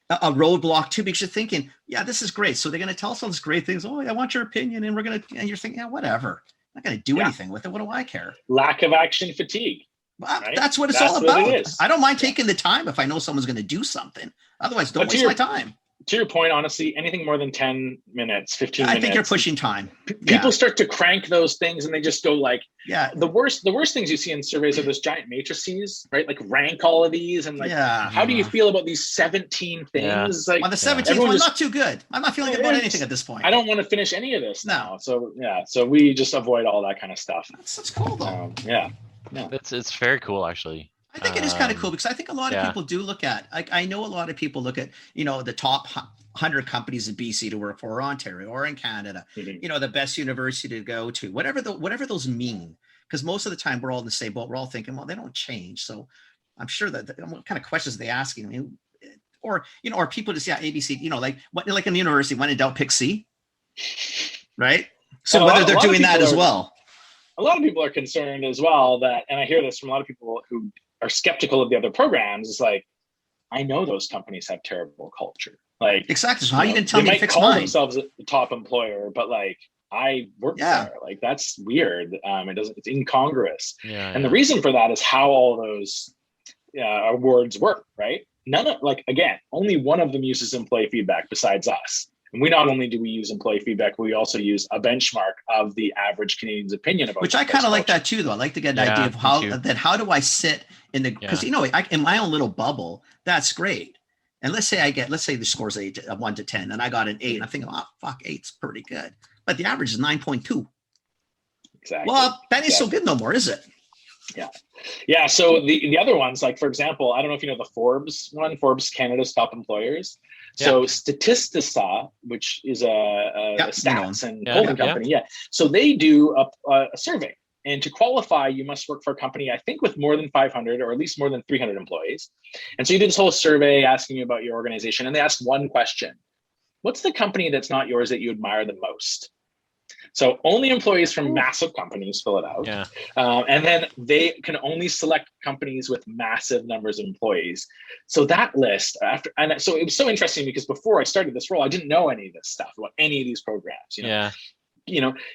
a roadblock too, because you're thinking, yeah, this is great. So they're going to tell us all these great things. Oh, I want your opinion. And and you're thinking, yeah, whatever. I'm not going to do anything with it. What do I care? Lack of action fatigue. Well, right? That's what it's all about. I don't mind taking the time if I know someone's going to do something. Otherwise, don't waste my time. To your point, honestly, anything more than 10 minutes, 15 minutes. I think you're pushing time. People start to crank those things and they just go like, the worst things you see in surveys are those giant matrices, right? Like rank all of these and like, how do you feel about these 17 things? Yeah. Like, on the 17th one, not too good. I'm not feeling good about anything at this point. I don't want to finish any of this now. So so we just avoid all that kind of stuff. That's cool though. It's very cool actually. I think it is kind of cool because I think a lot of people do look at, I know a lot of people look at, the top 100 companies in BC to work for, or Ontario, or in Canada, the best university to go to, whatever those mean. Because most of the time we're all in the same boat. We're all thinking, well, they don't change. So I'm sure that what kind of questions are they asking? I mean, or people just, ABC, like in the university, when in doubt, pick C. Right. So whether they're doing that as well. a lot of people are concerned as well that, and I hear this from a lot of people who are skeptical of the other programs, is like, I know those companies have terrible culture. Like, exactly. So how are you going to tell me to fix mine? They might call mine? themselves a top employer, but like, I work there. Like, that's weird. It's incongruous. And the reason for that is how all those awards work, right? Only one of them uses employee feedback besides us. And we not only do we use employee feedback, we also use a benchmark of the average Canadian's opinion about. Which I kind of like that too, though. I like to get an idea of how do I sit in the, because in my own little bubble, that's great. And let's say the score's 1 to 10, and I got an 8, and I'm thinking, oh fuck, 8's pretty good, but the average is 9.2. Exactly. Well, that ain't so good no more, is it? Yeah. So the other ones, like for example, I don't know if you know the Forbes one, Forbes Canada's top employers. So Statista, which is a stats and polling company, so they do a survey, and to qualify, you must work for a company, I think, with more than 500 or at least more than 300 employees. And so you do this whole survey asking you about your organization, and they ask one question: what's the company that's not yours that you admire the most? So only employees from massive companies fill it out. And then they can only select companies with massive numbers of employees. So that list so it was so interesting because before I started this role, I didn't know any of this stuff about any of these programs.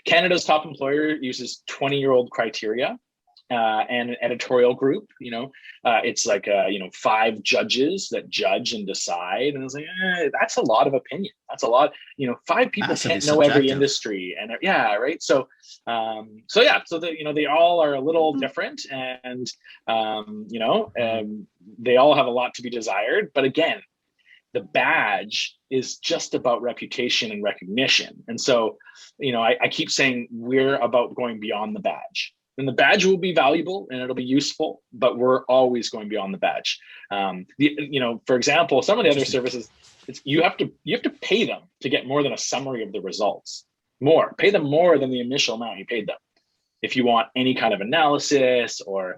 Canada's top employer uses 20-year-old criteria. And an editorial group, it's like, 5 judges that judge and decide. And it's like, that's a lot of opinion. That's a lot, 5 people can't know every industry. And right. So they all are a little different, and, they all have a lot to be desired. But again, the badge is just about reputation and recognition. And so, I keep saying we're about going beyond the badge. And the badge will be valuable and it'll be useful, but we're always going beyond the badge. For example, some of the other services, you have to pay them to get more than a summary of the results. Pay them more than the initial amount you paid them. If you want any kind of analysis, or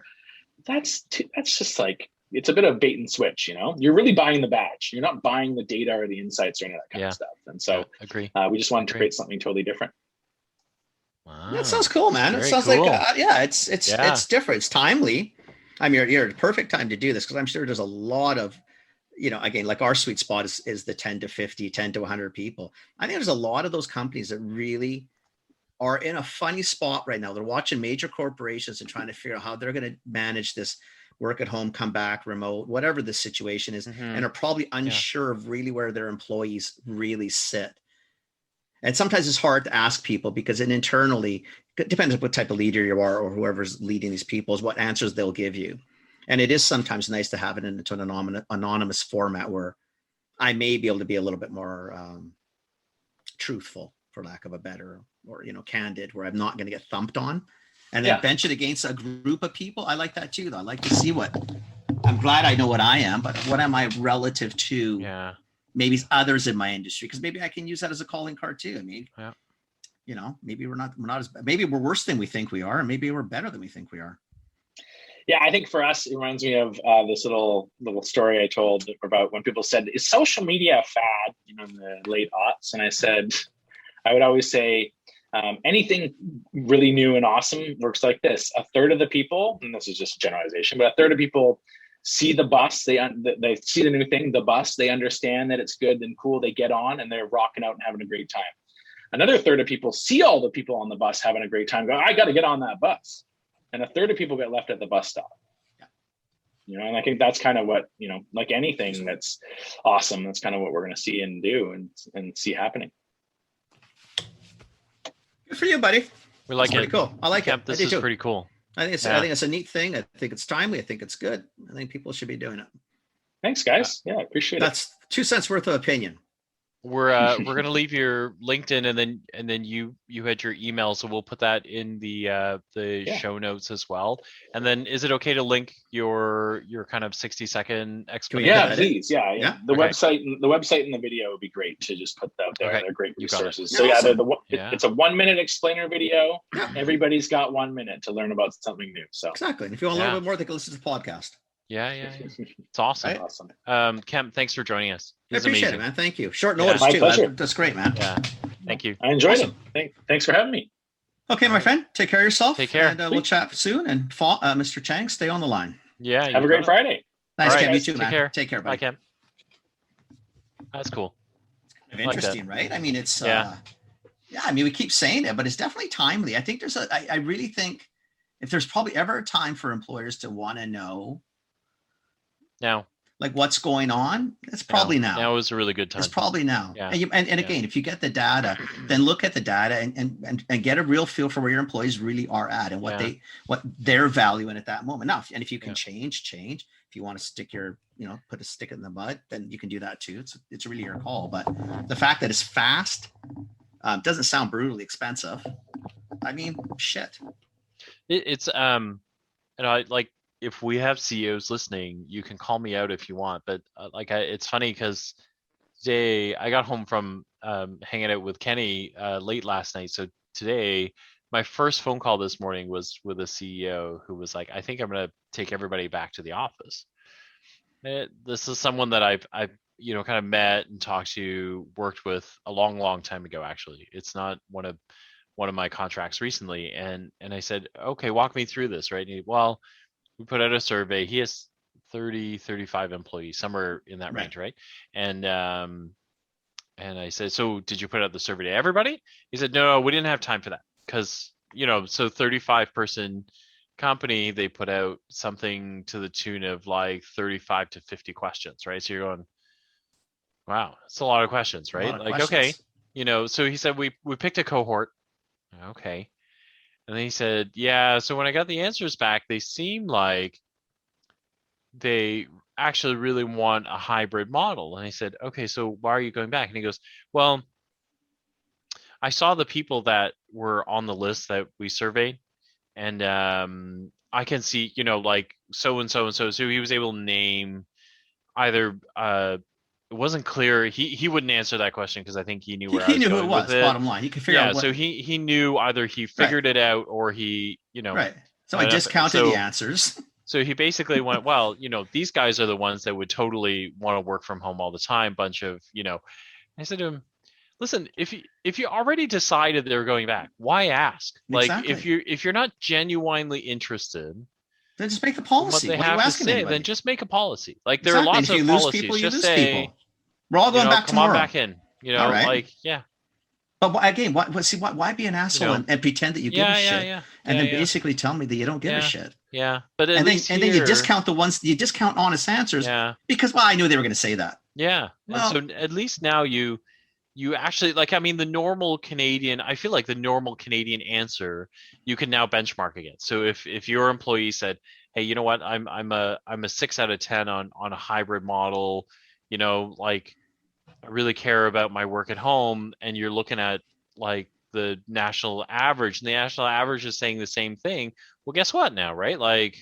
that's just like, it's a bit of bait and switch. You're really buying the badge. You're not buying the data or the insights or any of that kind of stuff. And so agree. We just wanted to create something totally different. Wow. That sounds cool, man. It sounds cool. Like it's different. It's timely. I mean, you're at the perfect time to do this, because I'm sure there's a lot of, again, like our sweet spot is the 10 to 50, 10 to 100 people. I think there's a lot of those companies that really are in a funny spot right now. They're watching major corporations and trying to figure out how they're going to manage this work at home, come back, remote, whatever the situation is, and are probably unsure of really where their employees really sit. And sometimes it's hard to ask people, because internally, it depends on what type of leader you are or whoever's leading these people, is what answers they'll give you. And it is sometimes nice to have it into an anonymous format where I may be able to be a little bit more truthful, for lack of a better, or, candid, where I'm not going to get thumped on. And then bench it against a group of people. I like that too, though. I like to see I'm glad I know what I am, but what am I relative to maybe others in my industry, because maybe I can use that as a calling card too. I mean, maybe we're not as bad. Maybe we're worse than we think we are, and maybe we're better than we think we are. Yeah, I think for us, it reminds me of this little story I told about when people said, "Is social media a fad?" In the late aughts, and I would always say, anything really new and awesome works like this: a third of the people, and this is just a generalization, but a third of people see the bus, they see the new thing, the bus, they understand that it's good and cool, they get on and they're rocking out and having a great time. Another third of people see all the people on the bus having a great time, go, I got to get on that bus. And a third of people get left at the bus stop. And I think that's kind of what, like anything that's awesome, that's kind of what we're going to see and do and see happening. Good for you, buddy. We like it. Pretty cool. I like it. This is pretty cool. I think it's a neat thing. I think it's timely. I think it's good. I think people should be doing it. Thanks, guys. Yeah, I appreciate it. That's 2 cents worth of opinion. We're gonna leave your LinkedIn and then you had your email, so we'll put that in the show notes as well. And then is it okay to link your kind of 60-second explanation? Yeah, please. Yeah. The website and the video would be great to just put out there. They're great resources. So it's a 1-minute explainer video. Yeah. Everybody's got 1 minute to learn about something new. So exactly. And if you want a little bit more, they can listen to the podcast. Yeah. It's awesome. Right? Awesome. Kemp, thanks for joining us. I appreciate it, man. Thank you. Short notice my too. pleasure. That's great, man. Yeah. Thank you. I enjoyed it. Thanks for having me. Okay, my friend, take care of yourself. Take care. And we'll chat soon. And Mr. Chang, stay on the line. Yeah. Have a great Friday. Nice, All right, Kemp. You guys. too, Take man. care. Take care, buddy. Bye, Kemp. That's cool. Kind of interesting, right? I mean, it's Yeah. I mean, we keep saying it, but it's definitely timely. I think I really think if there's probably ever a time for employers to want to know Now. like what's going on, it's probably now. Now is a really good time. It's probably now. Yeah. And again, if you get the data, then look at the data and get a real feel for where your employees really are at and what they're valuing at that moment. Now, if you can change. If you want to stick put a stick in the mud, then you can do that too. It's really your call. But the fact that it's fast doesn't sound brutally expensive. I mean, shit. It's and I like, if we have CEOs listening, you can call me out if you want. But it's funny because today I got home from hanging out with Kenny late last night. So today, my first phone call this morning was with a CEO who was like, "I think I'm going to take everybody back to the office." This is someone that I've kind of met and talked to, worked with a long time ago. Actually, it's not one of my contracts recently. And I said, "Okay, walk me through this." Right? Well, we put out a survey. He has 35 employees, somewhere in that range, right? And I said, "So did you put out the survey to everybody?" He said, "No, we didn't have time for that because so 35-person company, they put out something to the tune of like 35 to 50 questions, right? So you're going, wow, it's a lot of questions, right? Like, questions. Okay, so he said we picked a cohort, okay." And then he said, "Yeah, so when I got the answers back, they seem like they actually really want a hybrid model." And I said, "Okay, so why are you going back?" And he goes, "Well, I saw the people that were on the list that we surveyed, and I can see, like so and so and so." So he was able to name either it wasn't clear. He wouldn't answer that question because I think he knew where I was knew going who it was. with it. Bottom line, he could figure out. So he knew either he figured it out or he, Right. So I discounted the answers. So he basically went, well, these guys are the ones that would totally want to work from home all the time. Bunch of, I said to him, listen, if you already decided they were going back, why ask? Like, if you're not genuinely interested, then just make the policy. What they have to say, then just make a policy. Like, there are lots of policies. People, just say, people. We're all going back tomorrow. Come on back in. Right. Like, yeah. But again, why be an asshole and pretend that you give a shit, and then basically tell me that you don't give a shit? Yeah, but then you discount the ones you discount honest answers. Yeah. Because I knew they were going to say that. Yeah. Well, and so at least now you actually, like, I mean, I feel like the normal Canadian answer you can now benchmark against. So if your employee said, "Hey, you know what? I'm a 6 out of 10 on a hybrid model, like, I really care about my work at home," and you're looking at like the national average, and the national average is saying the same thing. Well, guess what now, right? Like,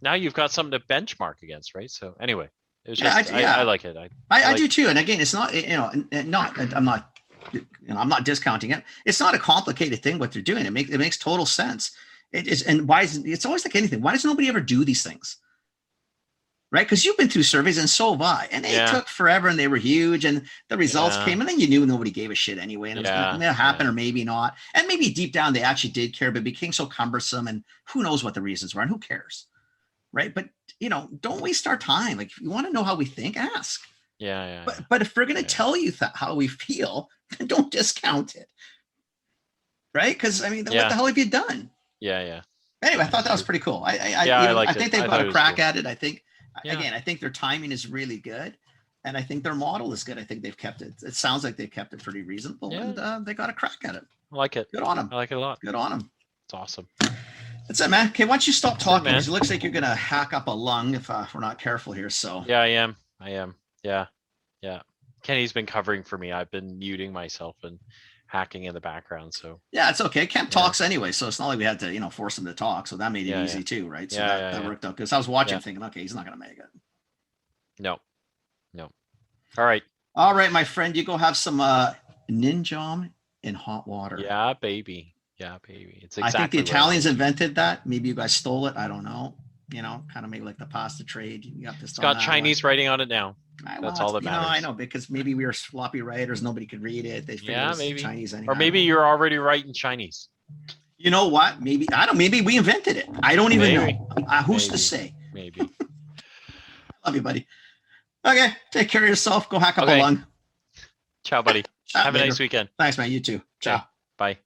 now you've got something to benchmark against, right? So anyway, it was just, I like it. I do too. And again, it's not, I'm not discounting it. It's not a complicated thing what they're doing. It makes total sense. It is, and it's always like anything. Why does nobody ever do these things? Right? Because you've been through surveys and so have I. And they took forever and they were huge and the results came and then you knew nobody gave a shit anyway. And it was going to happen or maybe not. And maybe deep down they actually did care, but it became so cumbersome and who knows what the reasons were and who cares? Right? But, don't waste our time. Like, if you want to know how we think, ask. Yeah. But if we're going to tell you how we feel, then don't discount it. Right? Because, I mean, what the hell have you done? Yeah. Anyway, I thought that was pretty cool. I think they've got a crack at it. I think, again, I think their timing is really good. And I think their model is good. I think they've kept it. It sounds like they've kept it pretty reasonable. Yeah. And they got a crack at it. I like it. Good on them. I like it a lot. Good on them. It's awesome. That's it, man. Okay, why don't you stop talking? Because it looks like you're going to hack up a lung if we're not careful here. So yeah, I am. Yeah. Kenny's been covering for me. I've been muting myself and hacking in the background. So yeah, it's okay. Kemp talks anyway, so it's not like we had to, force him to talk. So that made it easy too, right? So that worked out. Because I was watching, thinking, okay, he's not going to make it. No. All right, my friend. You go have some ninjam in hot water. Yeah, baby. It's exactly. I think the Italians invented that. Maybe you guys stole it. I don't know. Kind of maybe like the pasta trade. You got this. It's got Chinese writing on it now. That's all that matters. I know, because maybe we were sloppy writers. Nobody could read it. They figured it was maybe Chinese anyhow. Or maybe you're already writing Chinese. You know what? Maybe maybe we invented it. I don't even Maybe. know. Who's to Maybe. say? Maybe. Love you, buddy. Okay, take care of yourself. Go hack up Okay. a lung. Ciao, buddy. Chat Have a later. nice weekend. Thanks, man. You too. Ciao. Bye.